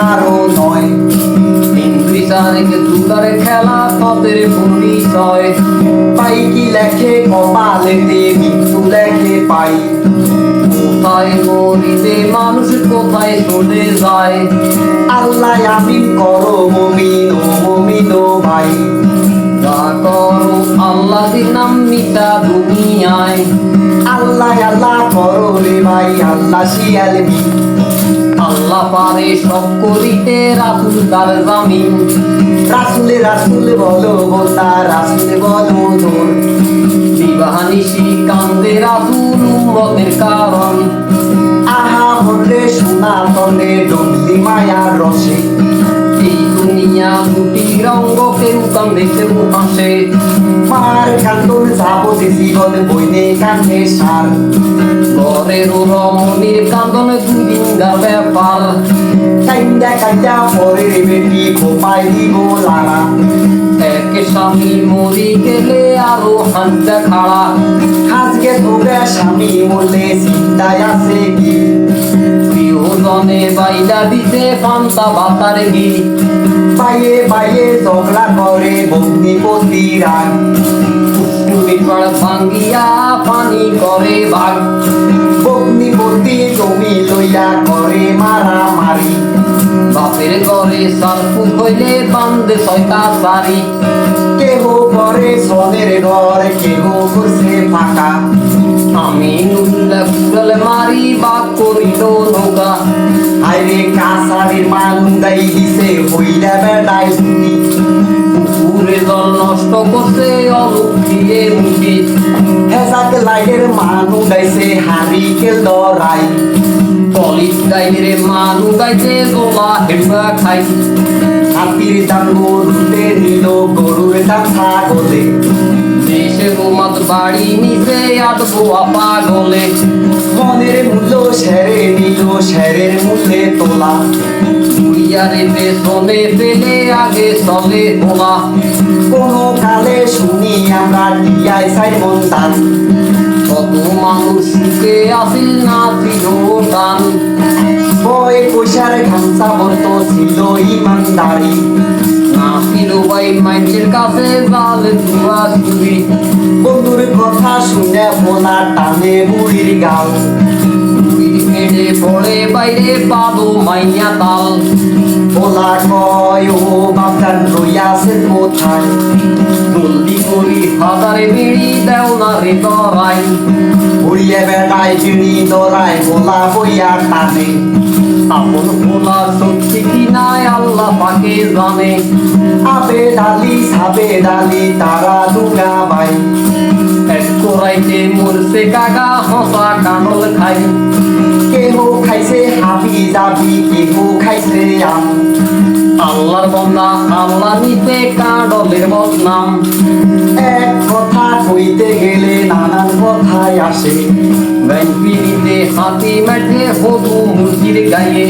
কারো নয়। বিচারিকে দুটারে খেলা পথের পরিচয়। পাই কি লেখে কপালেতে, মৃত্যু লেখে পাই। কোথায় মরিবে মানুষ, কোথায় চলে যায়। আল্লাহ আমিন করো মুমিন ও মুমিন ও ভাই। যা করো আল্লাহর নাম মিটা দুনিয়ায়। আল্লাহ আল্লাহ করো রে ভাই, আল্লাহ শিয়ালমি। আল্লাহ পারে সব করিতে, রাসূল তার জামিন। রাসূলে রাসূল বলো বোতা, রাসূল বলো তোর। দিবানিশি কান্দে রাসূল উম্মতের কারণ। আহা মনে সোনা তনে ডুবলি মায়ার রসে। এই দুনিয়া দুটি রঙ্গ, কেউ কান্দে কেউ হাসে। মার কান্দন যাবতে জীবন বইনে কান্দে সার। ঘরের রমণীর কান্দন দুদিনগা ব্যাপার। কান্দা কান্দা পরে বেটি ঘুমাই দিব লারা। এক স্বামী মরি গেলে আরো হাঁটতে খাড়া। আজকে তোরে স্বামী মরলে চিন্তায় আছে কি। প্রিয়জনে বাইলা দিতে পান্তা ভাতার ঘি। বাইয়ে বাইয়ে ঝগড়া করে ভগ্নিপতি রাগ। পুষ্কুনি পাড় ভাঙ্গিয়া পানি করে ভাগ। ভগ্নিপতি জমি লইয়া করে মারামারি। বাপের ঘরে সারপুক হইলে বান্ধে ছয়টা সারি। কেহ করে সনের ঘর, কেহ করছে ফাঁকা। আমি নুল্লা কুড়াল মারি বাঘ করিল নৌকা। হাইরে কাছারির মানুন্দাই দিছে হইলা বেড়ায় শুনি। পুকুরে জল নষ্ট করছে অলুক দিয়ে মুখি। হেজাক লাইটের মানু গাইছে হারি কেল দরাই। কলিত গাইলে মানু গাইছে জোলা হেঁটা খাই। হাতির দাম গরুতে নিল, গরুর দাম ছাগলে। দেশে রোমাত বাড়ি নিচে আটবো আপা গলে। মনের মূল্য সেরে নিল, সেরের মূল্যে তোলা। দুনিয়ারে পেছনে পেলে আগে চলে ভোলা। কোনো কালে শুনি আমরা টিয়াই সাই মন্তান। কত মানুষ সুখে আসিল না ছিল টান। বয়ে পয়সার ঘামসা বলতো ছিল ইমানদারি। না ছিল ভাই মানুষের কাছে জাল জুয়া চুরি। বন্ধুর কথা শুনে পোলা টানে বুড়ির গাল। বুড়ির পেটে পড়ে বাইরে পাদো মাইয়া তাল। পোলা কয় ও বাপটার রইয়াছে কোথায়। জলদি করি হাজারে বিড়ি দেও না রে তরাই। উড়িয়ে বেড়ায় চিনি দরায়, পোলা বইয়া টানে। আপন ভোলা সত্যি কি নাই আল্লাহ পাকে জানে। আবে ডালি সাবে ডালি তারা দুগা বাই। এক কোরাইতে মরছে কাগা হসা কানল খাই। কেহ খাইছে হাবি যাবি, কেহ খাইছে আম। আল্লাহর বন্দা আল্লাহ নিতে কাঁডলের বদনাম। এক কথা কইতে গেলে নানান কথাই আসে। ব্যাংক পিড়িতে হাতি মেঠে হবু মুরগির গায়ে।